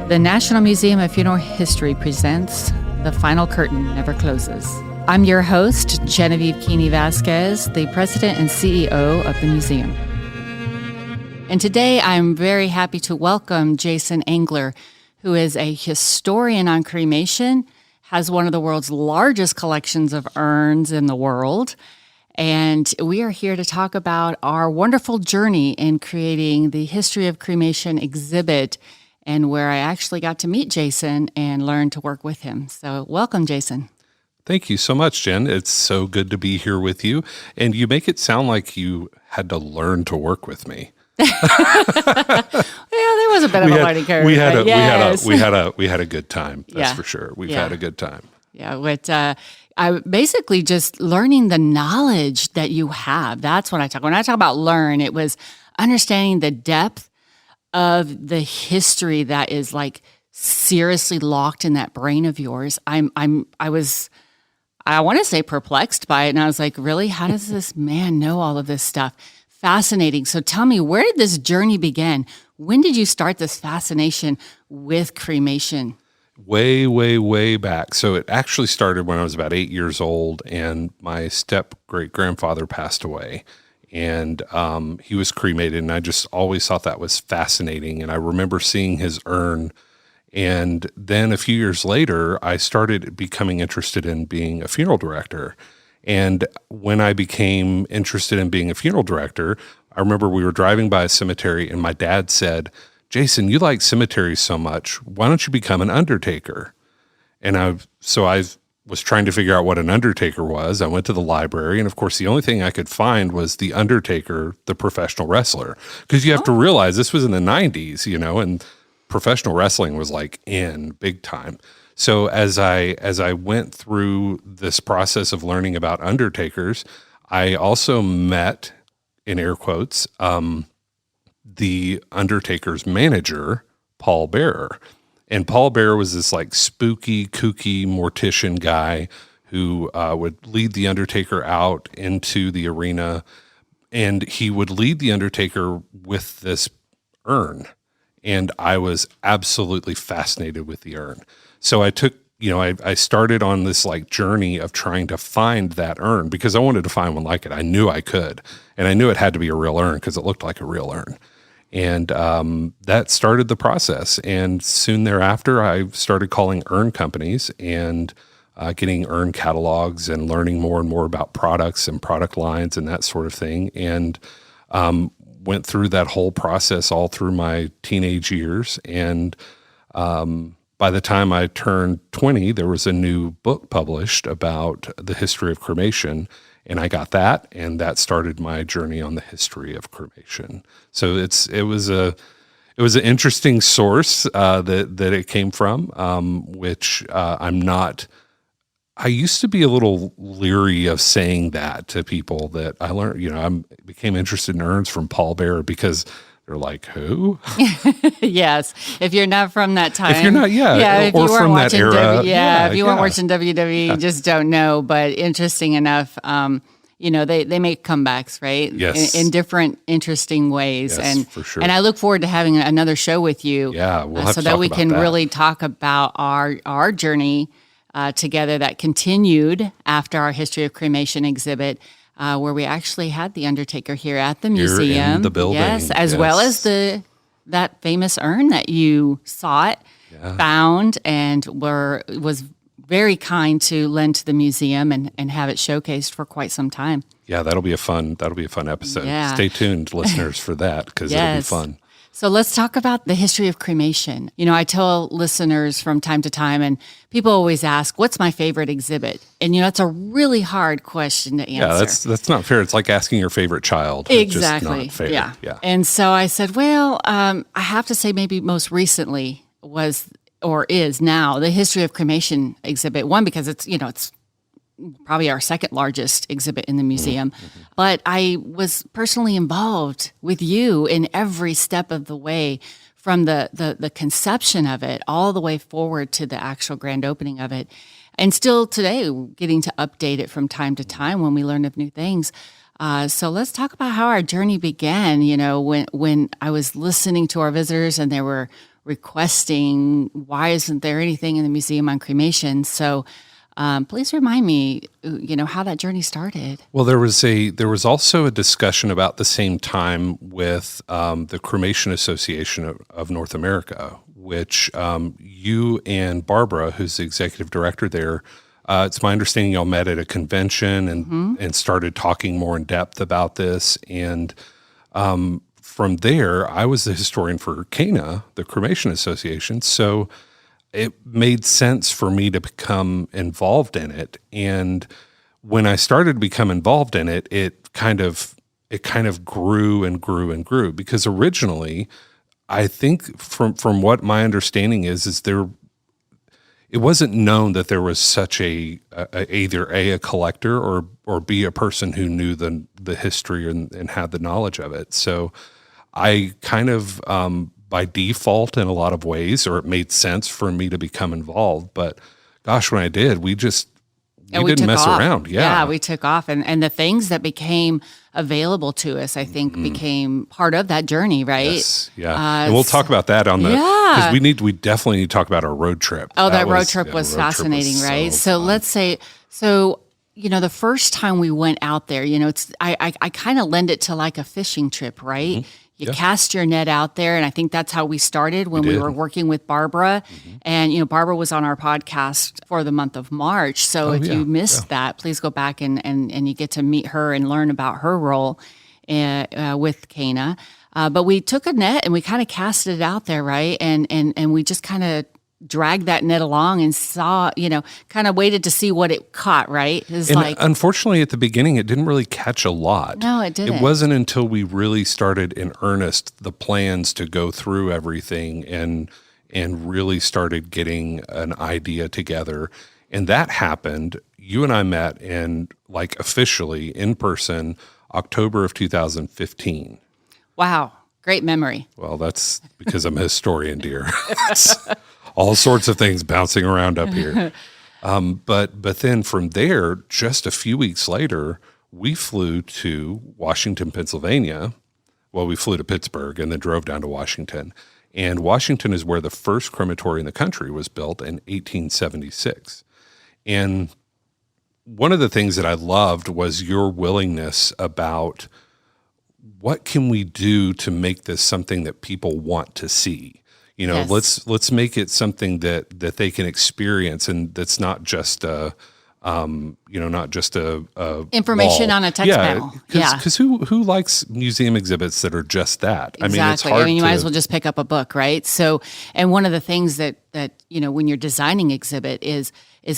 The National Museum of Funeral History presents The Final Curtain Never Closes. I'm your host, Genevieve Keeney Vasquez, the president and CEO of the museum. And today I'm very happy to welcome Jason Engler, who is a historian on cremation, has one of the world's largest collections of urns in the world. And we are here to talk about our wonderful journey in creating the History of Cremation exhibit, and where I actually got to meet Jason and learn to work with him. So welcome, Jason. Thank you so much, Jen. It's so good to be here with you. And you make it sound like you had to learn to work with me. Yeah, there was a bit of a learning curve. We had a good time. That's for sure. We've had a good time. Yeah, I basically just learning the knowledge that you have. That's what I talk. When I talk about learn, it was understanding the depth of the history that is like seriously locked in that brain of yours. I want to say perplexed by it. And I was like, really? How does this man know all of this stuff? Fascinating. So tell me, where did this journey begin? When did you start this fascination with cremation? Way back. So it actually started when I was about 8 years old, and my step-great-grandfather passed away. And he was cremated, and I just always thought that was fascinating. And I remember seeing his urn. And then a few years later, I started becoming interested in being a funeral director. And when I became interested in being a funeral director, I remember we were driving by a cemetery, and my dad said, "Jason, you like cemeteries so much. Why don't you become an undertaker?" And I was trying to figure out what an undertaker was. I went to the library, and of course, the only thing I could find was The Undertaker, the professional wrestler. Because you have to realize this was in the 90s, and professional wrestling was like in big time. So as I went through this process of learning about undertakers, I also met, in air quotes, the Undertaker's manager, Paul Bearer. And Paul Bearer was this like spooky, kooky mortician guy who would lead the Undertaker out into the arena, and he would lead the Undertaker with this urn. And I was absolutely fascinated with the urn. So I took, I started on this like journey of trying to find that urn because I wanted to find one like it. I knew I could, and I knew it had to be a real urn because it looked like a real urn. And that started the process. And soon thereafter, I started calling urn companies and getting urn catalogs and learning more and more about products and product lines and that sort of thing. And went through that whole process all through my teenage years. And by the time I turned 20, there was a new book published about the history of cremation. And I got that, and that started my journey on the history of cremation. So it was an interesting source that it came from, which I'm not. I used to be a little leery of saying that to people that I learned. I became interested in urns from Paul Bearer because they're like, who? Yes. If you're not from that time. If you're not, if or you weren't from watching that era. if you weren't watching WWE, you just don't know. But interesting enough, they make comebacks, right? Yes. In different interesting ways. Yes, and for sure. And I look forward to having another show with you. Yeah, we'll have so to that talk we about can that. really talk about our journey together that continued after our History of Cremation exhibit. Where we actually had the Undertaker here at the museum. In the building. Yes, as well as that famous urn that you sought, found, and was very kind to lend to the museum and have it showcased for quite some time. Yeah, that'll be a fun episode. Yeah. Stay tuned, listeners, for that because it'll be fun. So let's talk about the history of cremation. I tell listeners from time to time, and people always ask, what's my favorite exhibit? And, it's a really hard question to answer. Yeah, that's not fair. It's like asking your favorite child. Exactly. It's just not fair. Yeah. And so I said, well, I have to say maybe most recently is now the history of cremation exhibit. One, because it's probably our second largest exhibit in the museum. Mm-hmm. But I was personally involved with you in every step of the way, from the conception of it all the way forward to the actual grand opening of it. And still today, getting to update it from time to time when we learn of new things. So let's talk about how our journey began, when I was listening to our visitors and they were requesting, why isn't there anything in the museum on cremation? So please remind me, how that journey started. Well, there was also a discussion about the same time with the Cremation Association of North America, which you and Barbara, who's the executive director there, it's my understanding y'all met at a convention and started talking more in depth about this. And from there, I was the historian for CANA, the Cremation Association. So it made sense for me to become involved in it. And when I started to become involved in it, it kind of grew and grew and grew, because originally, I think from what my understanding is there, it wasn't known that there was such either a collector or B, a person who knew the history and had the knowledge of it. So I kind of, by default in a lot of ways, or it made sense for me to become involved. But gosh, when I did, we didn't mess around. Yeah, we took off. And the things that became available to us, I think, became part of that journey, right? Yes, yeah. And we'll talk about that on the, because we definitely need to talk about our road trip. Oh, that road trip was fascinating, right? So let's say, the first time we went out there, I kind of lend it to like a fishing trip, right? Mm-hmm. You cast your net out there, and I think that's how we started when we were working with Barbara. Mm-hmm. And, Barbara was on our podcast for the month of March. So if you missed that, please go back and you get to meet her and learn about her role with CANA. But we took a net and we kind of cast it out there, right? And we just kind of dragged that net along and saw, kind of waited to see what it caught, right? Unfortunately, at the beginning, it didn't really catch a lot. No, it didn't. It wasn't until we really started in earnest the plans to go through everything and really started getting an idea together. And that happened. You and I met officially in person, October of 2015. Wow. Great memory. Well, that's because I'm a historian, dear. All sorts of things bouncing around up here. But then from there, just a few weeks later, we flew to Washington, Pennsylvania. Well, we flew to Pittsburgh and then drove down to Washington. And Washington is where the first crematory in the country was built in 1876. And one of the things that I loved was your willingness about what can we do to make this something that people want to see. Let's make it something that they can experience, and that's not just not just a information wall. on a text panel. Because who likes museum exhibits that are just that? Exactly. I mean, it's hard. You might as well just pick up a book, right? So, and one of the things that when you're designing exhibit is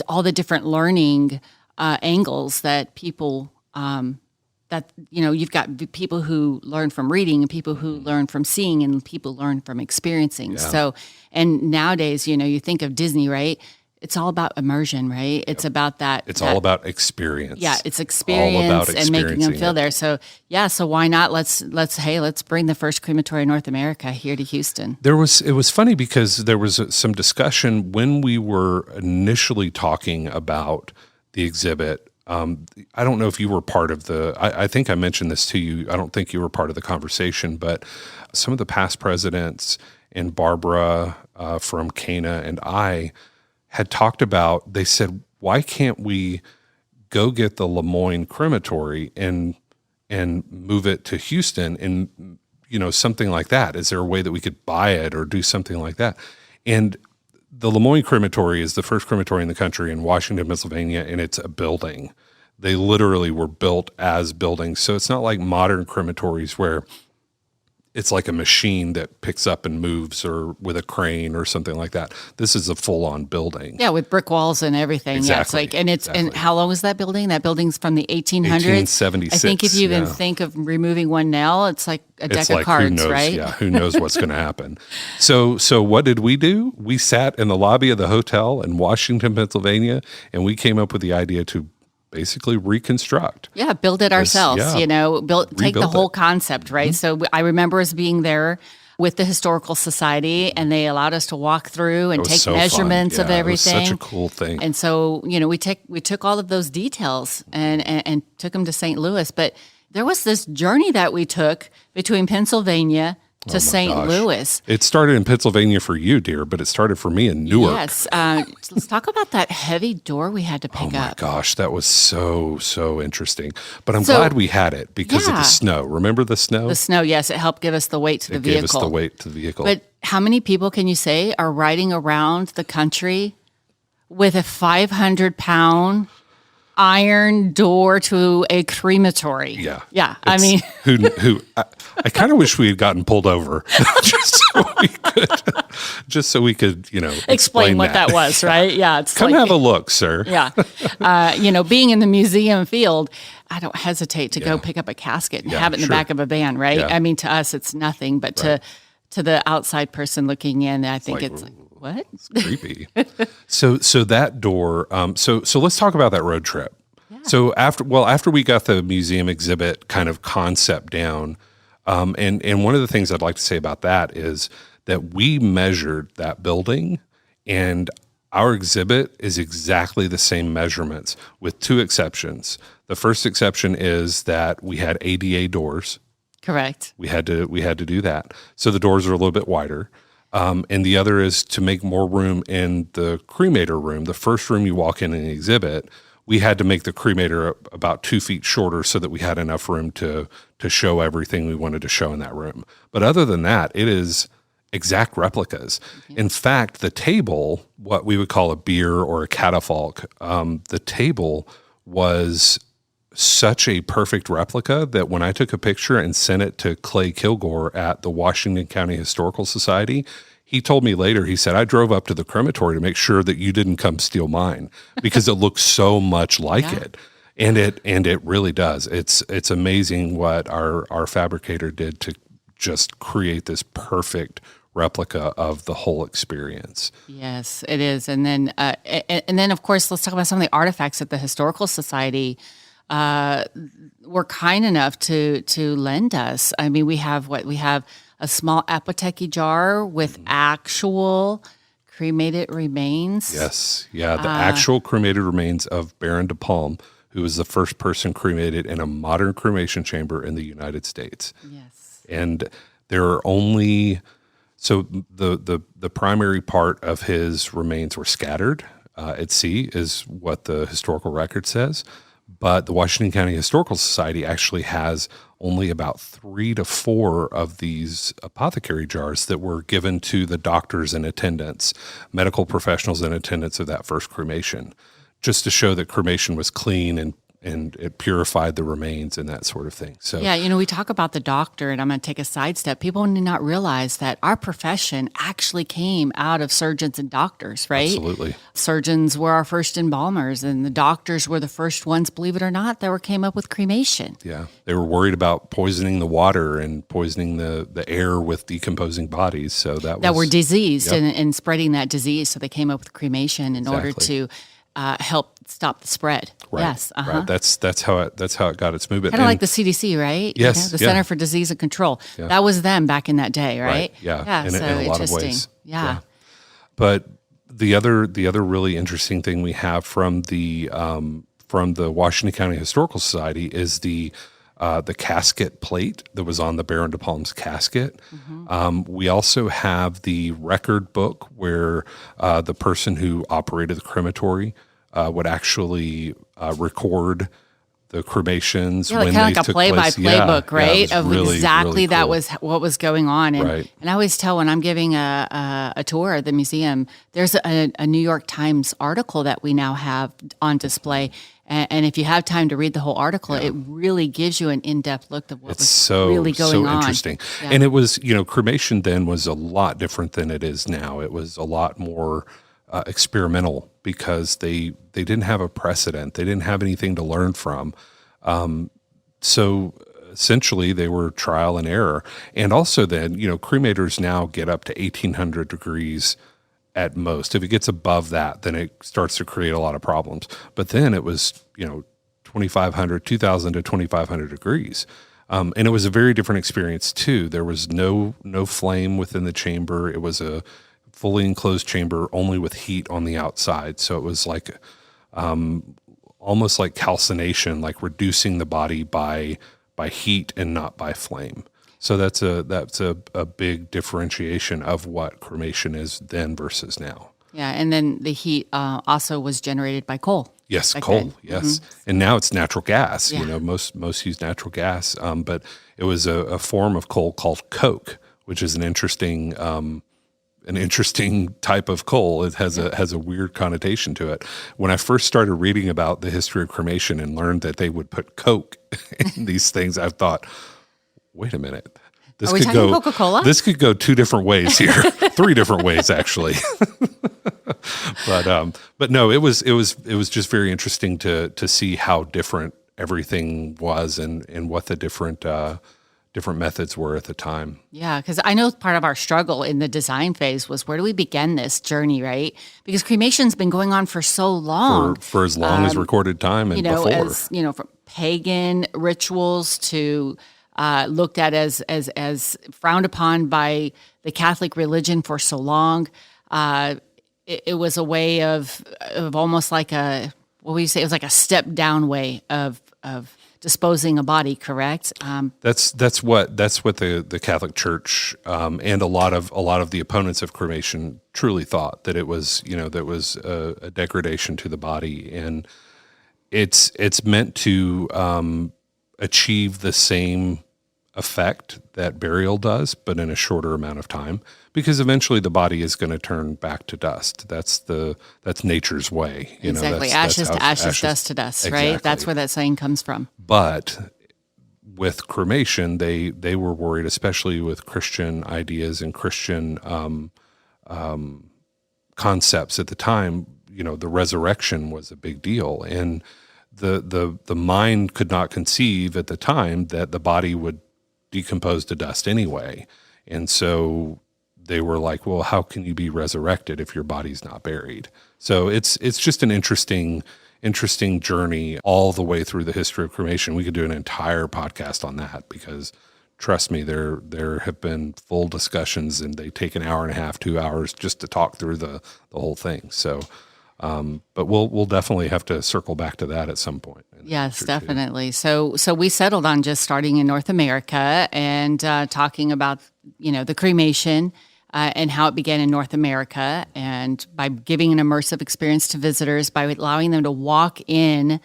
all the different learning angles that people. You've got people who learn from reading and people who learn from seeing and people learn from experiencing. Yeah. So, and nowadays, you think of Disney, right? It's all about immersion, right? It's about that. It's all about experience. Yeah, it's experience and making them feel there. So, so why not? Let's bring the first crematory in North America here to Houston. It was funny because there was some discussion when we were initially talking about the exhibit. I don't know if you were part of I think I mentioned this to you. I don't think you were part of the conversation, but some of the past presidents and Barbara from CANA and I had talked about, they said, why can't we go get the Lemoyne crematory and move it to Houston and, something like that? Is there a way that we could buy it or do something like that? And the Lemoyne crematory is the first crematory in the country in Washington, Pennsylvania, and it's a building. They literally were built as buildings. So it's not like modern crematories where it's like a machine that picks up and moves or with a crane or something like that. This is a full-on building. Yeah, with brick walls and everything. Exactly. Yeah, and how long is that building? That building's from the 1800s? 1876. I think if you even think of removing one nail, it's like a deck of cards, who knows, right? Yeah, who knows what's going to happen. So what did we do? We sat in the lobby of the hotel in Washington, Pennsylvania, and we came up with the idea to basically reconstruct. Yeah, build it ourselves, take the whole concept, right? Mm-hmm. So I remember us being there with the Historical Society, and they allowed us to walk through and take measurements of everything. It was such a cool thing. And so, we took all of those details and took them to St. Louis. But there was this journey that we took between Pennsylvania to St. gosh. Louis. It started in Pennsylvania for you, dear, but it started for me in Newark. Yes. Let's talk about that heavy door we had to pick up. Oh my gosh, that was so interesting. But I'm glad we had it because of the snow. Remember the snow? The snow, yes, it helped give us the weight to the vehicle. It gave us the weight to the vehicle. But how many people can you say are riding around the country with a 500-pound iron door to a crematory? Yeah. Yeah. I mean, I kind of wish we had gotten pulled over just so we could, explain what that was, right? Yeah. It's Come have a look, sir. Yeah. Being in the museum field, I don't hesitate to go pick up a casket and have it in the back of a van, right? Yeah. I mean, to us, it's nothing, but to the outside person looking in, I think it's like, what? It's creepy. So that door, so let's talk about that road trip. Yeah. So after we got the museum exhibit kind of concept down, and one of the things I'd like to say about that is that we measured that building, and our exhibit is exactly the same measurements with two exceptions. The first exception is that we had ADA doors. Correct. We had to do that. So the doors are a little bit wider. And the other is to make more room in the cremator room. The first room you walk in the exhibit, we had to make the cremator about 2 feet shorter so that we had enough room to show everything we wanted to show in that room. But other than that, it is exact replicas. Yeah. In fact, the table, what we would call a bier or a catafalque, the table was such a perfect replica that when I took a picture and sent it to Clay Kilgore at the Washington County Historical Society, he told me later, he said, I drove up to the crematory to make sure that you didn't come steal mine because it looks so much like it. And it really does. It's amazing what our fabricator did to just create this perfect replica of the whole experience. Yes, it is. And then of course, let's talk about some of the artifacts that the Historical Society were kind enough to lend us. I mean, we have a small apothecary jar with actual cremated remains. Yes. Yeah. The actual cremated remains of Baron de Palm, who was the first person cremated in a modern cremation chamber in the United States. Yes. And there are only, so the primary part of his remains were scattered at sea is what the historical record says. But the Washington County Historical Society actually has only about 3 to 4 of these apothecary jars that were given to the doctors in attendance, medical professionals in attendance of that first cremation, just to show that cremation was clean and it purified the remains and that sort of thing. So yeah, we talk about the doctor, and I'm going to take a sidestep. People do not realize that our profession actually came out of surgeons and doctors, right? Absolutely. Surgeons were our first embalmers, and the doctors were the first ones, believe it or not, that came up with cremation. Yeah, they were worried about poisoning the water and poisoning the air with decomposing bodies. So that were diseased and spreading that disease. So they came up with cremation in order to help stop the spread. Right. Yes. Right. That's how it got its movement. Kind of like the CDC, right? Yes. The Center for Disease and Control. Yeah. That was them back in that day, right? Yeah. In a lot of ways. Yeah. But the other really interesting thing we have from the Washington County Historical Society is the casket plate that was on the Baron de Palm's casket. Mm-hmm. We also have the record book where the person who operated the crematory would actually record the cremations. Yeah, kind of like a play-by-play book, right? Of really, exactly really cool. That was what was going on. And, right. And I always tell when I'm giving a tour of the museum, there's a New York Times article that we now have on display. And if you have time to read the whole article, it really gives you an in-depth look of what was really going on. It's so interesting. Yeah. And it was, cremation then was a lot different than it is now. It was a lot more experimental because they didn't have a precedent. They didn't have anything to learn from. So essentially they were trial and error. And also then, cremators now get up to 1,800 degrees at most. If it gets above that, then it starts to create a lot of problems. But then it was, 2,500, 2,000 to 2,500 degrees. And it was a very different experience too. There was no flame within the chamber. It was a fully enclosed chamber only with heat on the outside. So it was like, almost like calcination, like reducing the body by heat and not by flame. So that's a big differentiation of what cremation is then versus now. Yeah, and then the heat also was generated by coal. Yes, back coal. then. Yes, and now it's natural gas. Yeah. You know, most use natural gas, but it was a form of coal called coke, which is an interesting type of coal. It has a weird connotation to it. When I first started reading about the history of cremation and learned that they would put coke in these things, I thought, wait a minute. Are we talking Coca-Cola? This could go two different ways here, three different ways actually. But no, it was just very interesting to see how different everything was and what the different methods were at the time. Yeah, because I know part of our struggle in the design phase was where do we begin this journey, right? Because cremation's been going on for so long. For as long as recorded time and before. As from pagan rituals to looked at as frowned upon by the Catholic religion for so long. It was a way of almost like what would you say? It was like a step down way of disposing a body. Correct. That's what the Catholic Church and a lot of the opponents of cremation truly thought, that it was a degradation to the body, and it's meant to achieve the same effect that burial does, but in a shorter amount of time, because eventually the body is going to turn back to dust. That's nature's way. Exactly. Ashes to ashes, dust to dust, exactly. Right? That's where that saying comes from. But with cremation, they were worried, especially with Christian ideas and Christian concepts at the time. The resurrection was a big deal, and the mind could not conceive at the time that the body would decompose to dust anyway. And so they were like, well, how can you be resurrected if your body's not buried? So it's just an interesting journey all the way through the history of cremation. We could do an entire podcast on that, because trust me, there have been full discussions, and they take an hour and a half, 2 hours just to talk through the whole thing. So but we'll definitely have to circle back to that at some point. Yes, definitely. So we settled on just starting in North America and talking about the cremation and how it began in North America, and by giving an immersive experience to visitors, by allowing them to walk in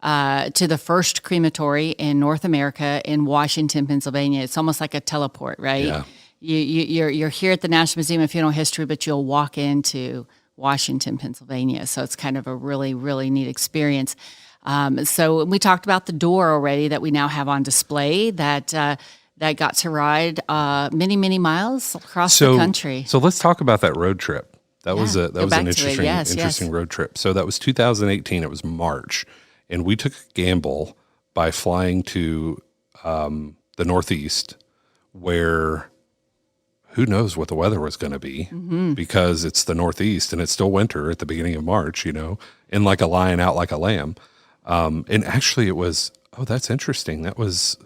to the first crematory in North America in Washington, Pennsylvania. It's almost like a teleport, right? Yeah. You're here at the National Museum of Funeral History, but you'll walk into Washington, Pennsylvania. So it's kind of a really, really neat experience. So we talked about the door already that we now have on display that got to ride many, many miles across the country. So let's talk about that road trip. That was an interesting, yes. road trip. So that was 2018. It was March, and we took a gamble by flying to the Northeast, where who knows what the weather was going to be, because it's the Northeast and it's still winter at the beginning of March, in like a lion out like a lamb. And actually it was, that's interesting. That was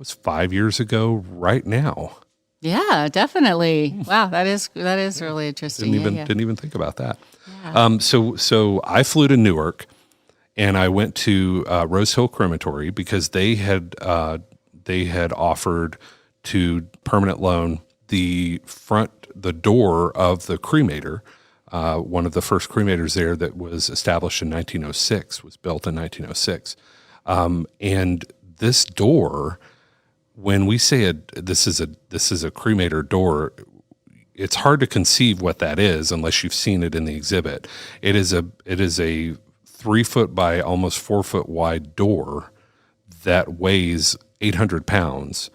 5 years ago right now. Yeah, definitely. Wow. That is really interesting. Didn't even think about that. Yeah. So I flew to Newark, and I went to Rose Hill Crematory, because they had offered to permanent loan the door of the cremator, one of the first cremators there, that was established in 1906, was built in 1906. And this door, when we say this is a cremator door, it's hard to conceive what that is unless you've seen it in the exhibit. It is a 3 foot by almost 4 foot wide door that weighs 800 pounds.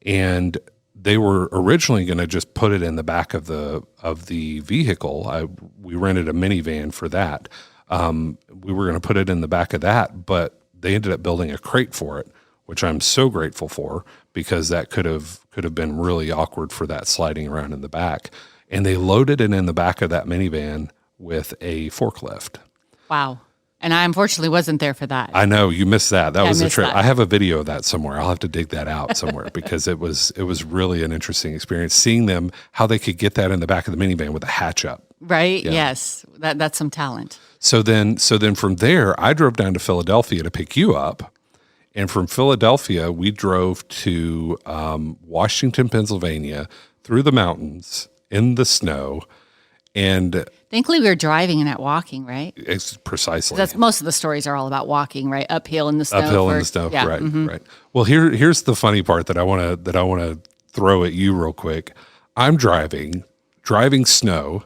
And they were originally going to just put it in the back of the vehicle. We rented a minivan for that. We were going to put it in the back of that, but they ended up building a crate for it, which I'm so grateful for, because that could have been really awkward for that sliding around in the back. And they loaded it in the back of that minivan with a forklift. Wow. And I unfortunately wasn't there for that. I know, you missed that. That was a trip. That. I have a video of that somewhere. I'll have to dig that out somewhere, because it was really an interesting experience, seeing them, how they could get that in the back of the minivan with a hatch up. Right. Yeah. Yes. That's some talent. So then from there, I drove down to Philadelphia to pick you up. And from Philadelphia, we drove to Washington, Pennsylvania, through the mountains in the snow. And thankfully, we were driving and not walking, right? It's precisely. That's most of the stories are all about walking, right? Uphill in the snow. In the snow, right, right. Well, here's the funny part that I want to throw at you real quick. I'm driving snow.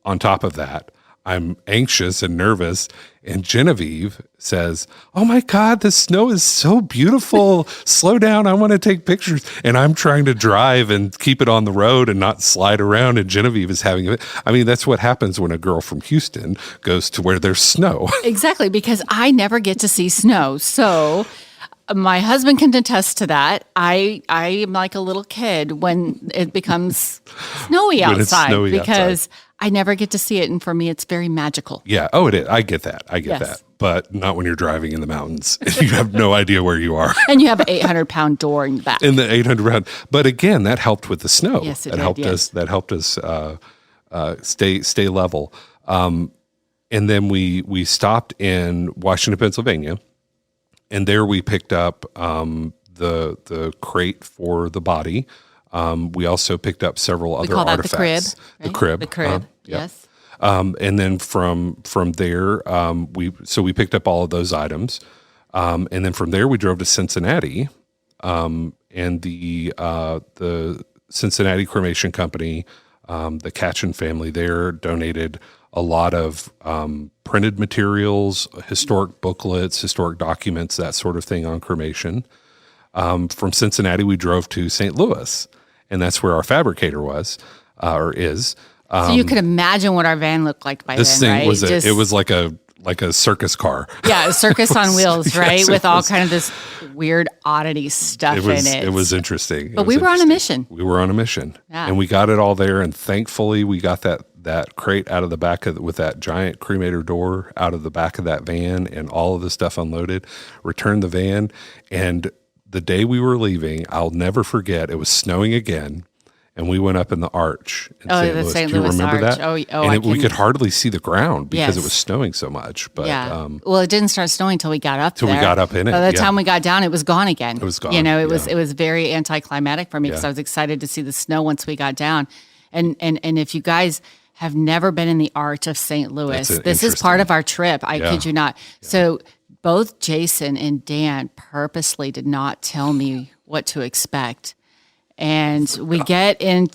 On top of that, I'm anxious and nervous, and Genevieve says, "Oh my God, the snow is so beautiful. Slow down. I want to take pictures." And I'm trying to drive and keep it on the road and not slide around. And Genevieve is having it. I mean, that's what happens when a girl from Houston goes to where there's snow. Exactly, because I never get to see snow. So my husband can attest to that. I am like a little kid when it becomes snowy outside because I never get to see it. And for me, it's very magical. Yeah. Oh, it is. I get that. That. But not when you're driving in the mountains. You have no idea where you are. And you have an 800-pound door in the back. In the 800-pound. But again, that helped with the snow. Yes, it did. That helped us stay level. And then we stopped in Washington, Pennsylvania. And there we picked up the crate for the body. We also picked up several other artifacts. The crib, right? The crib, yes. And then from there, we picked up all of those items. And then from there, we drove to Cincinnati. And the Cincinnati Cremation Company, the Catchin family there donated a lot of printed materials, historic booklets, historic documents, that sort of thing on cremation. From Cincinnati, we drove to St. Louis, and that's where our fabricator was, or is. So you could imagine what our van looked like by this then, thing right? it was like a circus car. Yeah, a circus on wheels, right? Yes, with all kind of this weird oddity stuff in it. It was interesting. But we were on a mission. We were on a mission. Yeah. And we got it all there, and thankfully we got that crate out of the back with that giant cremator door out of the back of that van, and all of the stuff unloaded, returned the van, and the day we were leaving, I'll never forget, it was snowing again, and we went up in the arch in St. Louis. St. Do you Louis remember arch. that? And we could hardly see the ground because Yes. it was snowing so much. But yeah. Well, it didn't start snowing until we got up there. We got up in it. By the time we got down, it was gone again. It was gone. You know, it was very anticlimactic for me because Yeah. I was excited to see the snow once we got down. And if you guys have never been in the Arch of St. Louis, this is part of our trip. I kid you not. Yeah. So both Jason and Dan purposely did not tell me what to expect. And we get in,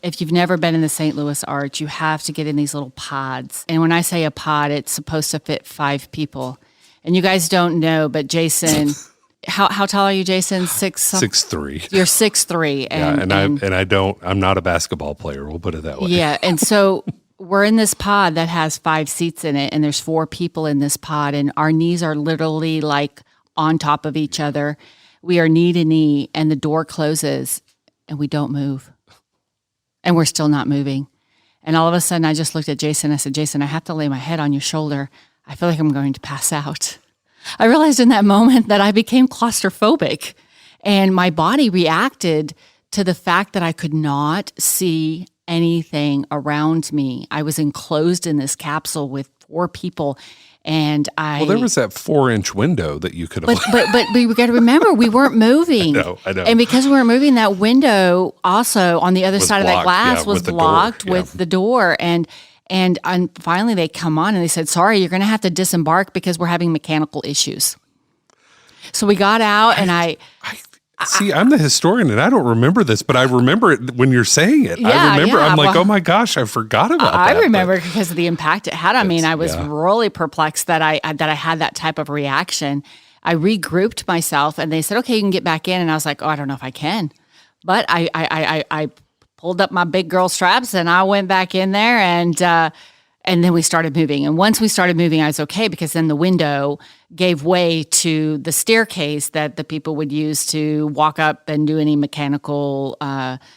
if you've never been in the St. Louis Arch, you have to get in these little pods. And when I say a pod, it's supposed to fit 5 people. And you guys don't know, but Jason, how tall are you, Jason? 6'3". You're 6'3". I'm not a basketball player. We'll put it that way. Yeah. And so we're in this pod that has 5 seats in it, and there's 4 people in this pod, and our knees are literally like on top of each other. We are knee to knee, and the door closes, and we don't move. And we're still not moving. And all of a sudden, I just looked at Jason. I said, "Jason, I have to lay my head on your shoulder. I feel like I'm going to pass out." I realized in that moment that I became claustrophobic, and my body reacted to the fact that I could not see anything around me. I was enclosed in this capsule with 4 people, and there was that 4-inch window that you could have. But we got to remember we weren't moving. I know. And because we weren't moving, that window also on the other side of that glass was blocked with the door. And finally they come on and they said, "Sorry, you're going to have to disembark because we're having mechanical issues." So we got out, and See, I'm the historian, and I don't remember this, but I remember it when you're saying it. I remember. I'm like, oh my gosh, I forgot about that. I remember because of the impact it had on me, and I was really perplexed that I had that type of reaction. I regrouped myself, and they said, "Okay, you can get back in," and I was like, "Oh, I don't know if I can," but I pulled up my big girl straps, and I went back in there, and then we started moving. And once we started moving, I was okay because then the window gave way to the staircase that the people would use to walk up and do any mechanical, necessities.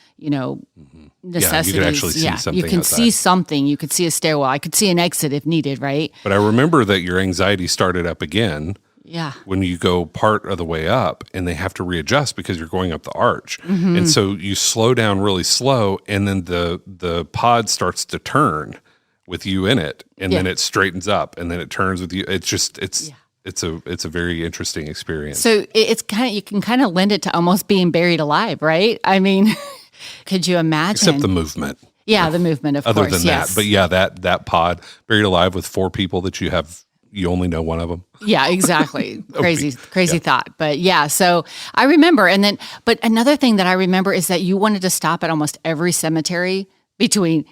Yeah, you could actually see something. You can outside. see something. You could see a stairwell. I could see an exit if needed, right? But I remember that your anxiety started up again. Yeah. When you go part of the way up, and they have to readjust because you're going up the arch. Mm-hmm. And so you slow down really slow, and then the pod starts to turn with you in it, and then it straightens up, and then it turns with you. It's it's a very interesting experience. So it's kind of, you can kind of lend it to almost being buried alive, right? I mean, could you imagine? Except the movement. Yeah, the movement, of Other course. than Yes. that, but yeah, that pod buried alive with 4 people that you only know one of them. Yeah, exactly. Crazy thought. But yeah, so I remember. And then, but another thing that I remember is that you wanted to stop at almost every cemetery between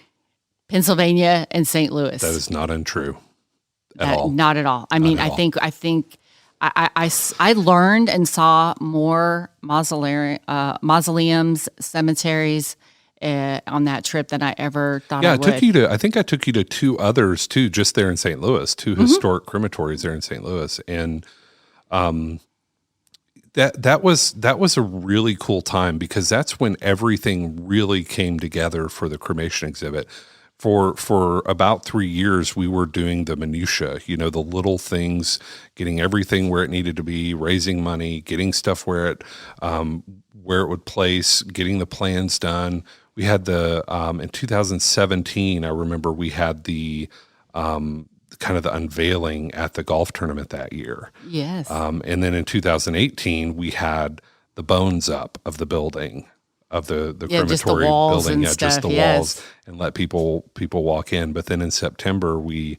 Pennsylvania and St. Louis. That is not untrue at all. Not at all. I mean, I think I learned and saw more mausoleums, cemeteries on that trip than I ever thought I would. I think I took you to 2 others too, just there in St. Louis, 2 historic crematories there in St. Louis. And that was a really cool time, because that's when everything really came together for the cremation exhibit. For about 3 years, we were doing the minutia, the little things, getting everything where it needed to be, raising money, getting stuff where it would place, getting the plans done. We had in 2017, I remember we had the kind of the unveiling at the golf tournament that year. Yes. And then in 2018, we had the bones up of the building, of the crematory just the walls building. and Just stuff, the yes. walls, and let people walk in. But then in September, we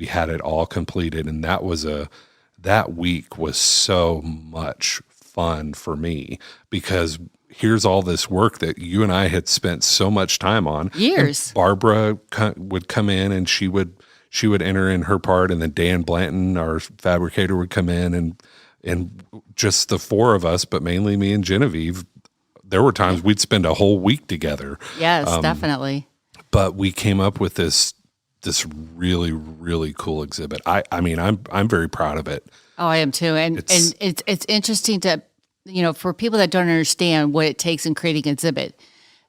had it all completed, and that week was so much fun for me, because here's all this work that you and I had spent so much time on. Years. And Barbara would come in, and she would enter in her part, and then Dan Blanton, our fabricator, would come in, and just the 4 of us, but mainly me and Genevieve. There were times we'd spend a whole week together. Yes, definitely. But we came up with this really, really cool exhibit. I mean, I'm very proud of it. Oh, I am too. And it's interesting to, for people that don't understand what it takes in creating an exhibit,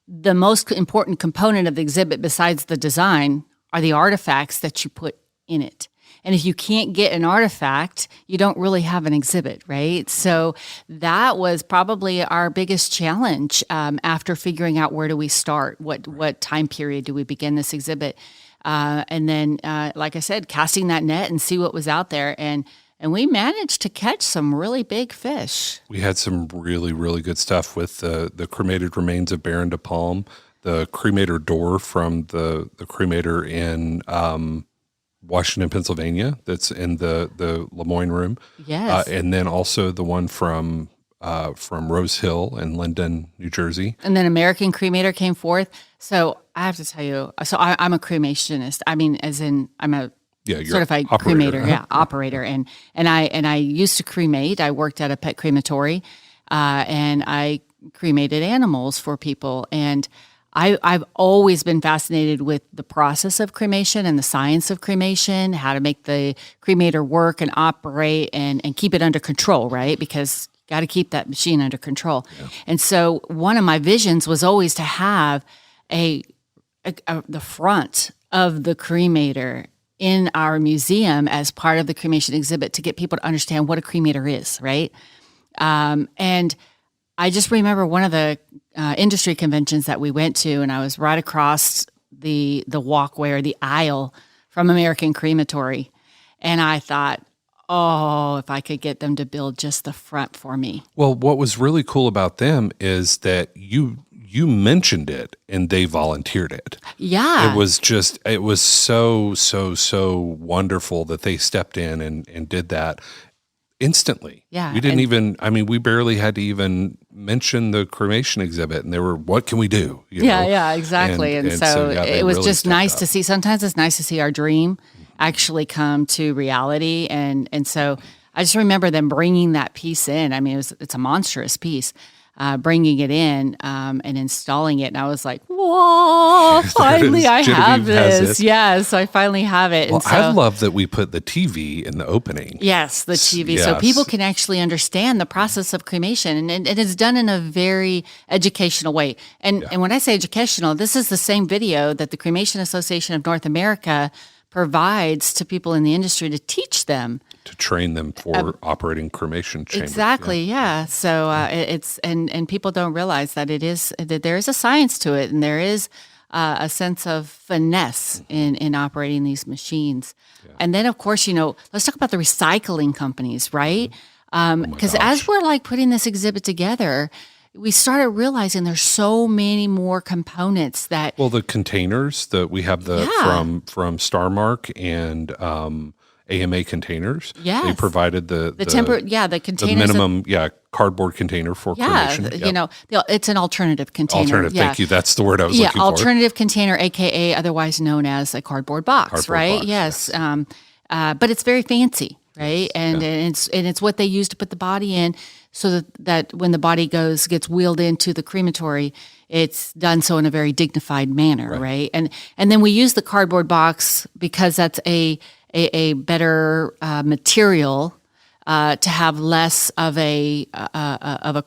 the most important component of the exhibit, besides the design, are the artifacts that you put in it. And if you can't get an artifact, you don't really have an exhibit, right? So that was probably our biggest challenge after figuring out where do we start, what time period do we begin this exhibit, and then, like I said, casting that net and see what was out there, and we managed to catch some really big fish. We had some really, really good stuff with the cremated remains of Baron de Palm, the cremator door from the cremator in Washington, Pennsylvania, that's in the Lemoyne room. Yes. And then also the one from Rose Hill in Linden, New Jersey. And then American Cremator came forth. So I have to tell you, I'm a cremationist. I mean, as in I'm a certified cremator, operator. And I used to cremate. I worked at a pet crematory, and I cremated animals for people. And I've always been fascinated with the process of cremation and the science of cremation, how to make the cremator work and operate and keep it under control, right? Because you got to keep that machine under control. Yeah. And so one of my visions was always to have the front of the cremator in our museum as part of the cremation exhibit, to get people to understand what a cremator is, right? And I just remember one of the industry conventions that we went to, and I was right across the walkway or the aisle from American Crematory, and I thought, oh, if I could get them to build just the front for me. Well, what was really cool about them is that you mentioned it and they volunteered it. Yeah. It was so wonderful that they stepped in and did that instantly. Yeah. We didn't we barely had to even mention the cremation exhibit, and they were, what can we do? Yeah, exactly. And so it was really just nice to see. Sometimes it's nice to see our dream actually come to reality. And so I just remember them bringing that piece in. I mean, it's a monstrous piece. Bringing it in and installing it. And I was like, whoa, finally I have this. Yeah, so I finally have it. Well, and so, I love that we put the TV in the opening. Yes, the TV. Yes. So people can actually understand the process of cremation. And it's done in a very educational way. And when I say educational, this is the same video that the Cremation Association of North America provides to people in the industry to teach them. To train them for operating cremation chambers. Exactly, yeah. So it's and people don't realize that there is a science to it, and there is a sense of finesse in operating these machines. Yeah. And then, of course, let's talk about the recycling companies, right? Because as we're like putting this exhibit together, we started realizing there's so many more components that. Well, the containers that we have from Starmark and AMA containers. Yes. They provided the containers, the minimum cardboard container for cremation. It's an alternative container. Alternative, thank you. That's the word I was looking for. Alternative container, aka otherwise known as a cardboard box, right? Yes. But it's very fancy, right? And it's what they use to put the body in, so that when the body gets wheeled into the crematory, it's done so in a very dignified manner, right? And then we use the cardboard box because that's a better material to have less of a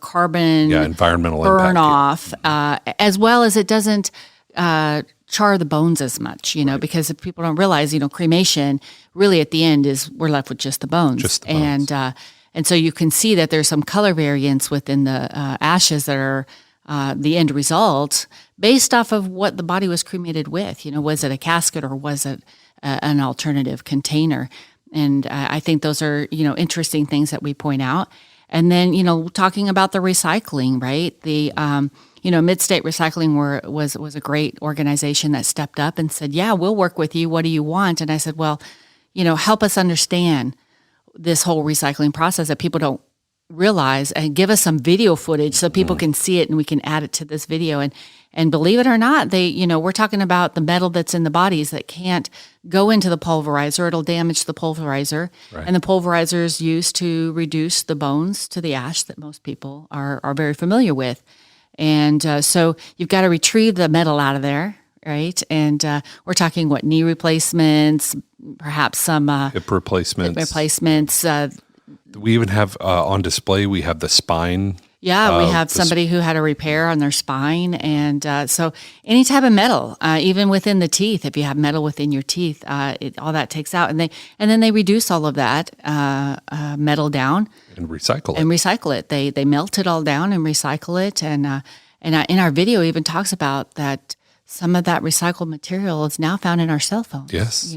carbon environmental burn impact, off, as well as it doesn't char the bones as much, because if people don't realize, cremation really at the end we're left with just the bones. Just the bones. And so you can see that there's some color variance within the ashes that are the end result based off of what the body was cremated with. Was it a casket or was it an alternative container? And I think those are, interesting things that we point out. And then, talking about the recycling, right? The, Mid-State Recycling was a great organization that stepped up and said, yeah, we'll work with you. What do you want? And I said, well, help us understand this whole recycling process that people don't realize, and give us some video footage so people can see it and we can add it to this video. And believe it or not, we're talking about the metal that's in the bodies that can't go into the pulverizer. It'll damage the pulverizer. Right. And the pulverizer is used to reduce the bones to the ash that most people are very familiar with. And so you've got to retrieve the metal out of there, right? And we're talking knee replacements, perhaps some hip replacements. We even have on display, we have the spine. Yeah, we have somebody who had a repair on their spine. And so any type of metal, even within the teeth, if you have metal within your teeth, all that takes out. And then they reduce all of that metal down. And recycle it. They melt it all down and recycle it. And in our video even talks about that some of that recycled material is now found in our cell phones. Yes.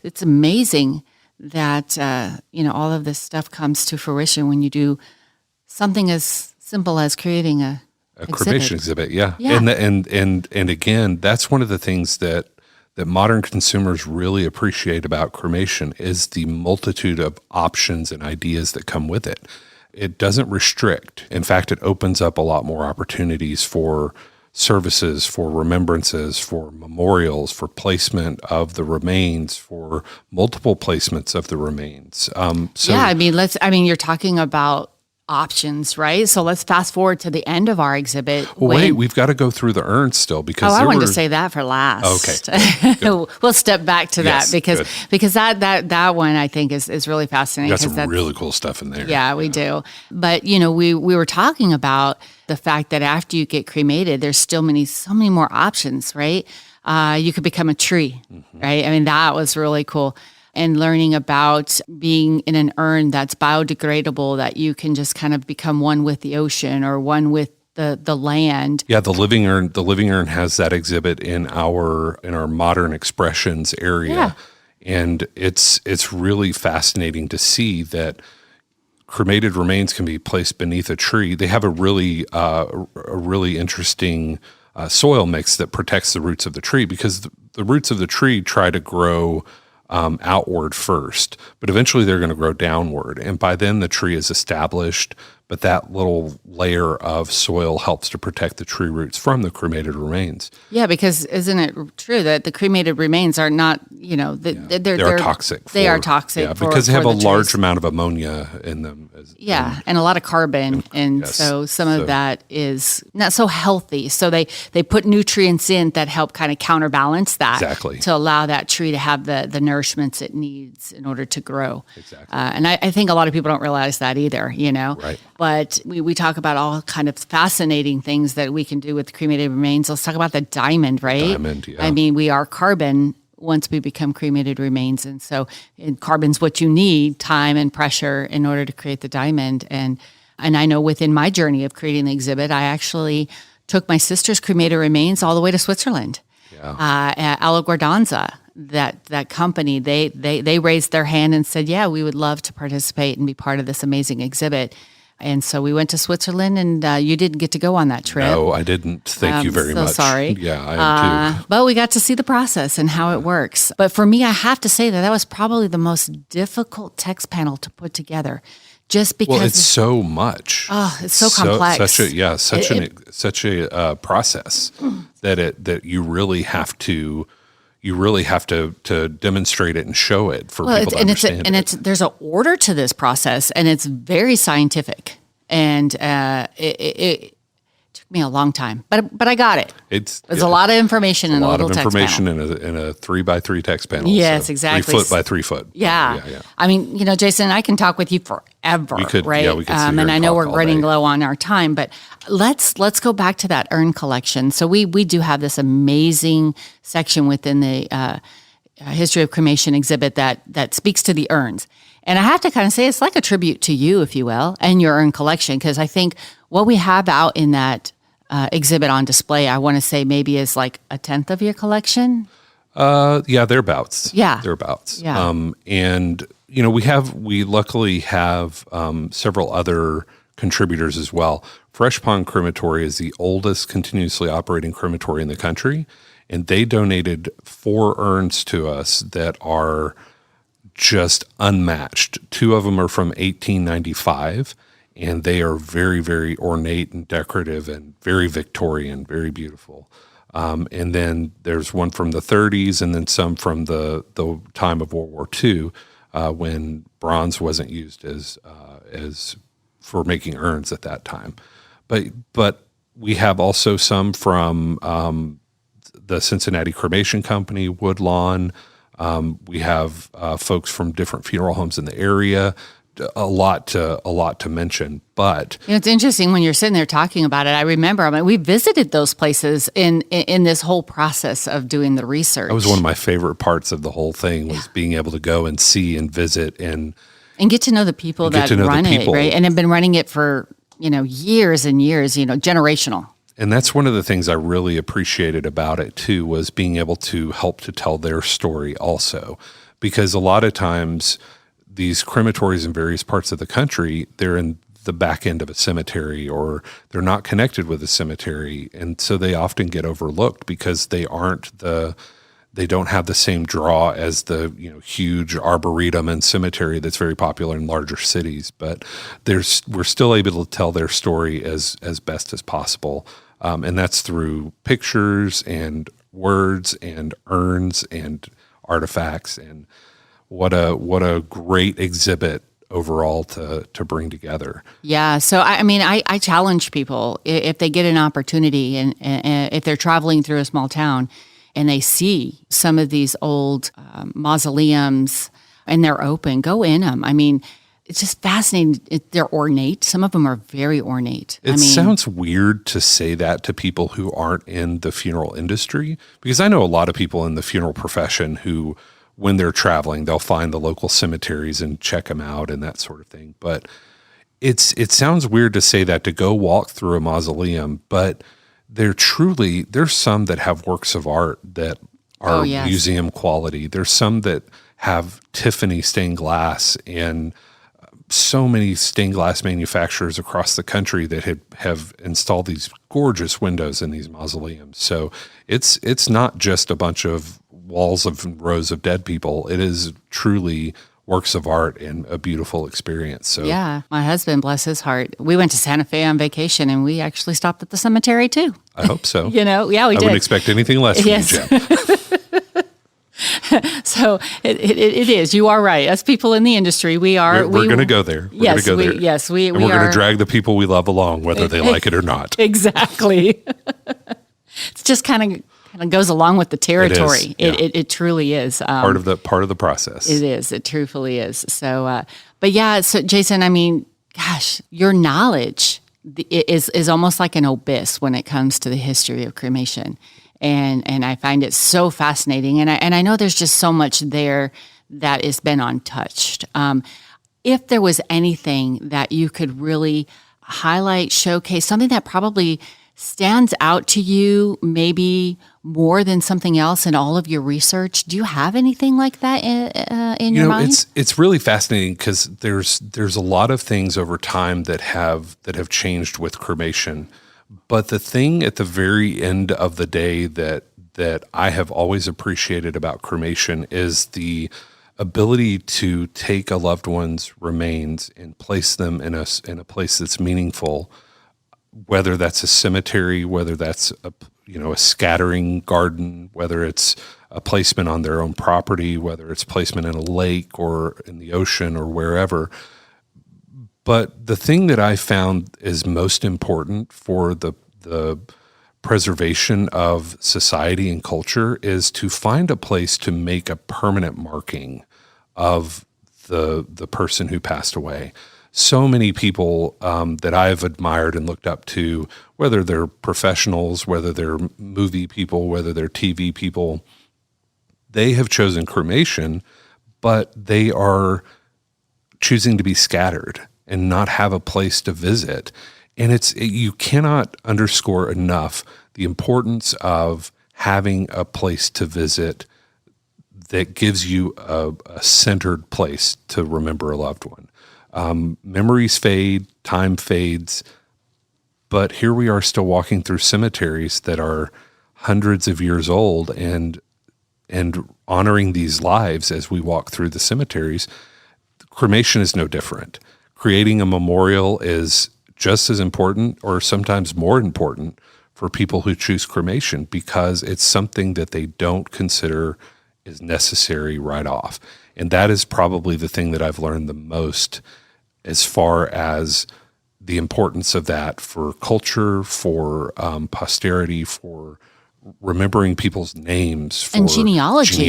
It's amazing that, all of this stuff comes to fruition when you do something as simple as creating a cremation exhibit. Yeah. And again, that's one of the things that modern consumers really appreciate about cremation is the multitude of options and ideas that come with it. It doesn't restrict. In fact, it opens up a lot more opportunities for services, for remembrances, for memorials, for placement of the remains, for multiple placements of the remains. You're talking about options, right? So let's fast forward to the end of our exhibit. Wait, we've got to go through the urns still because I wanted to say that for last. Okay. We'll step back to that because that one I think is really fascinating. Got some really cool stuff in there. Yeah, we do. But we were talking about the fact that after you get cremated, there's still so many more options, right? You could become a tree, right? I mean, that was really cool. And learning about being in an urn that's biodegradable, that you can just kind of become one with the ocean or one with the land. Yeah, the living urn. The living urn has that exhibit in our modern expressions area, yeah. And it's really fascinating to see that cremated remains can be placed beneath a tree. They have a really interesting soil mix that protects the roots of the tree because the roots of the tree try to grow outward first, but eventually they're going to grow downward. And by then the tree is established, but that little layer of soil helps to protect the tree roots from the cremated remains. Yeah, because isn't it true that the cremated remains are not, they're toxic. They are toxic. Yeah, because they have a large amount of ammonia in them. And a lot of carbon. So some of that is not so healthy. So they put nutrients in that help kind of counterbalance that. Exactly. To allow that tree to have the nourishments it needs in order to grow. Exactly. And I think a lot of people don't realize that either, Right. But we talk about all kind of fascinating things that we can do with cremated remains. Let's talk about the diamond, right? Diamond, yeah. I mean, we are carbon once we become cremated remains. And so carbon's what you need, time and pressure, in order to create the diamond. And I know within my journey of creating the exhibit, I actually took my sister's cremated remains all the way to Switzerland. At Guardanza, that company, they raised their hand and said, yeah, we would love to participate and be part of this amazing exhibit. And so we went to Switzerland, and you didn't get to go on that trip. No, I didn't. Thank you very much. Sorry. Yeah, I am too. But we got to see the process and how it works. But for me, I have to say that was probably the most difficult text panel to put together. Just because it's so much. Oh, it's so complex. Such a process that you really have to demonstrate it and show it for people to understand. There's an order to this process, and it's very scientific. And it took me a long time, but I got it. There's a lot of information in a little text panel. A lot of information in a 3x3 text panel. Yes, so exactly. 3 foot by 3 foot. Yeah. I mean, Jason, I can talk with you forever, right? Yeah, we could sit here and I know we're running day. low on our time, but let's go back to that urn collection. So we do have this amazing section within the History of Cremation exhibit that speaks to the urns. And I have to kind of say it's like a tribute to you, if you will, and your urn collection, because I think what we have out in that exhibit on display, I want to say maybe is like a tenth of your collection. Yeah, thereabouts. Yeah. Thereabouts. Yeah. And we luckily have several other contributors as well. Fresh Pond Crematory is the oldest continuously operating crematory in the country, and they donated 4 urns to us that are just unmatched. 2 of them are from 1895, and they are very, very ornate and decorative and very Victorian, very beautiful. And then there's one from the 30s, and then some from the time of World War II, when bronze wasn't used as for making urns at that time. But we have also some from the Cincinnati Cremation Company, Woodlawn. We have folks from different funeral homes in the area. A lot to mention, but it's interesting when you're sitting there talking about it. I remember, we visited those places in this whole process of doing the research. That was one of my favorite parts of the whole thing, was being able to go and see and visit and get to know the people that run it, right? And have been running it for years and years, generational. And that's one of the things I really appreciated about it too, was being able to help to tell their story also, because a lot of times these crematories in various parts of the country, they're in the back end of a cemetery, or they're not connected with a cemetery. And so they often get overlooked because they don't have the same draw as the huge arboretum and cemetery that's very popular in larger cities. But we're still able to tell their story as best as possible. And that's through pictures and words and urns and artifacts, and what a great exhibit overall to bring together. Yeah. So, I challenge people, if they get an opportunity and if they're traveling through a small town and they see some of these old mausoleums and they're open, go in them. It's just fascinating. They're ornate. Some of them are very ornate. It sounds weird to say that to people who aren't in the funeral industry, because I know a lot of people in the funeral profession who, when they're traveling, they'll find the local cemeteries and check them out and that sort of thing. But it sounds weird to say that, to go walk through a mausoleum, but there's some that have works of art that are museum quality. There's some that have Tiffany stained glass, and so many stained glass manufacturers across the country that have installed these gorgeous windows in these mausoleums. So it's not just a bunch of walls of rows of dead people. It is truly works of art and a beautiful experience. So yeah, my husband, bless his heart, we went to Santa Fe on vacation, and we actually stopped at the cemetery too. I hope so. We did. I wouldn't expect anything less from you, Jen. So it is. You are right. As people in the industry, we're going to go there. We are going to drag the people we love along, whether they like it or not. Exactly. It's just kind of goes along with the territory. It truly is part of the process. It is. It truthfully is. So, So Jason, gosh, your knowledge is almost like an abyss when it comes to the history of cremation. And I find it so fascinating. And I know there's just so much there that has been untouched. If there was anything that you could really highlight, showcase, something that probably stands out to you maybe more than something else in all of your research? Do you have anything like that in your mind? It's really fascinating because there's a lot of things over time that have changed with cremation. But the thing at the very end of the day that I have always appreciated about cremation is the ability to take a loved one's remains and place them in a place that's meaningful, whether that's a cemetery, whether that's a scattering garden, whether it's a placement on their own property, whether it's placement in a lake or in the ocean or wherever. But the thing that I found is most important for the preservation of society and culture is to find a place to make a permanent marking of the person who passed away. So many people that I've admired and looked up to, whether they're professionals, whether they're movie people, whether they're TV people, they have chosen cremation, but they are choosing to be scattered and not have a place to visit. And you cannot underscore enough the importance of having a place to visit that gives you a centered place to remember a loved one. Memories fade, time fades, but here we are still walking through cemeteries that are hundreds of years old and honoring these lives as we walk through the cemeteries. Cremation is no different. Creating a memorial is just as important or sometimes more important for people who choose cremation because it's something that they don't consider is necessary right off. And that is probably the thing that I've learned the most as far as the importance of that for culture, for posterity, for remembering people's names, for and genealogy.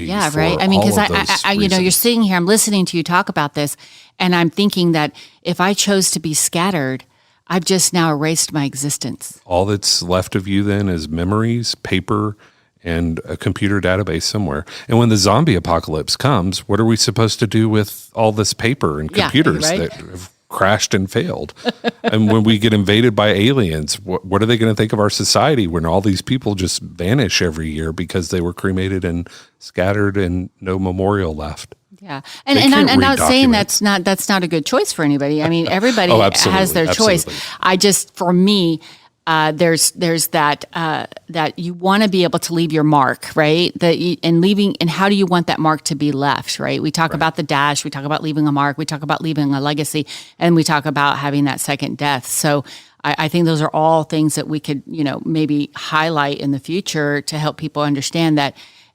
Yeah, right. I mean, because I you're sitting here, I'm listening to you talk about this, and I'm thinking that if I chose to be scattered, I've just now erased my existence. All that's left of you then is memories, paper, and a computer database somewhere. And when the zombie apocalypse comes, what are we supposed to do with all this paper and computers that have crashed and failed? And when we get invaded by aliens, what are they going to think of our society when all these people just vanish every year because they were cremated and scattered and no memorial left? Yeah, and I'm not saying that's not a good choice for anybody. I mean, everybody has their choice. For me, there's that you want to be able to leave your mark, right? And how do you want that mark to be left, right? We talk about the dash, we talk about leaving a mark, we talk about leaving a legacy, and we talk about having that second death. So I think those are all things that we could, maybe highlight in the future to help people understand that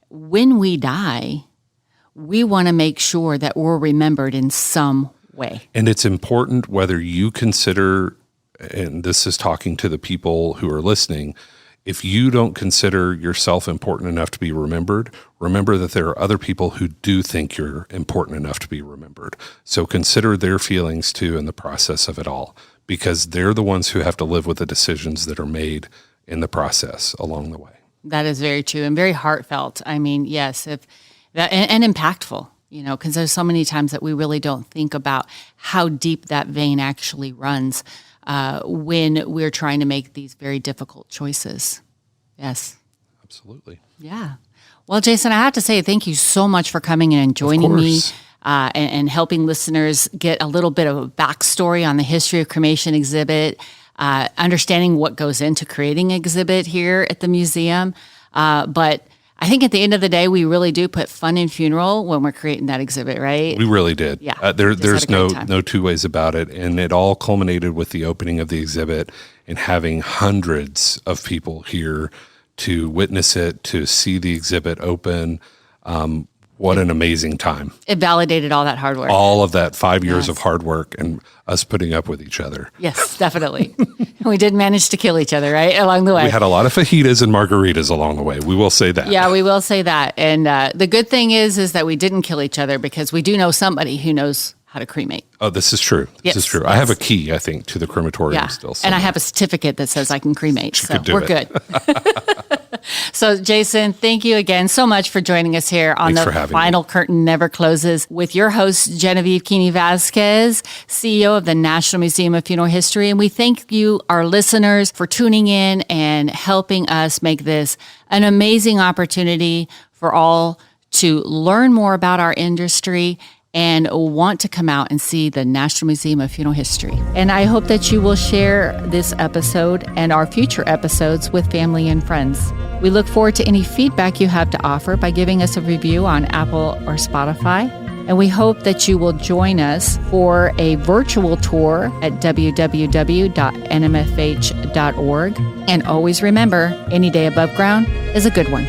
when we die, we want to make sure that we're remembered in some way. And it's important whether you consider, and this is talking to the people who are listening, if you don't consider yourself important enough to be remembered, remember that there are other people who do think you're important enough to be remembered. So consider their feelings too in the process of it all, because they're the ones who have to live with the decisions that are made in the process along the way. That is very true and very heartfelt. I mean, yes, and impactful, because there's so many times that we really don't think about how deep that vein actually runs when we're trying to make these very difficult choices. Yes. Absolutely. Yeah. Well, Jason, I have to say thank you so much for coming in and joining me and helping listeners get a little bit of a backstory on the history of cremation exhibit, understanding what goes into creating an exhibit here at the museum. But I think at the end of the day, we really do put fun in funeral when we're creating that exhibit, right? We really did. Yeah. There's no two ways about it. And it all culminated with the opening of the exhibit and having hundreds of people here to witness it, to see the exhibit open. What an amazing time. It validated all that hard work. All of that 5 years of hard work and us putting up with each other. Yes, definitely. We did manage to kill each other, right, along the way. We had a lot of fajitas and margaritas along the way. We will say that. Yeah, we will say that. And the good thing is that we didn't kill each other because we do know somebody who knows how to cremate. Oh, this is true. This is true. I have a key, I think, to the crematorium still. And I have a certificate that says I can cremate. So we're good. So, Jason, thank you again so much for joining us here on Thanks The for having Final me. Curtain Never Closes with your host, Genevieve Keeney Vasquez, CEO of the National Museum of Funeral History. And we thank you, our listeners, for tuning in and helping us make this an amazing opportunity for all to learn more about our industry and want to come out and see the National Museum of Funeral History. And I hope that you will share this episode and our future episodes with family and friends. We look forward to any feedback you have to offer by giving us a review on Apple or Spotify. And we hope that you will join us for a virtual tour at www.nmfh.org. And always remember, any day above ground is a good one.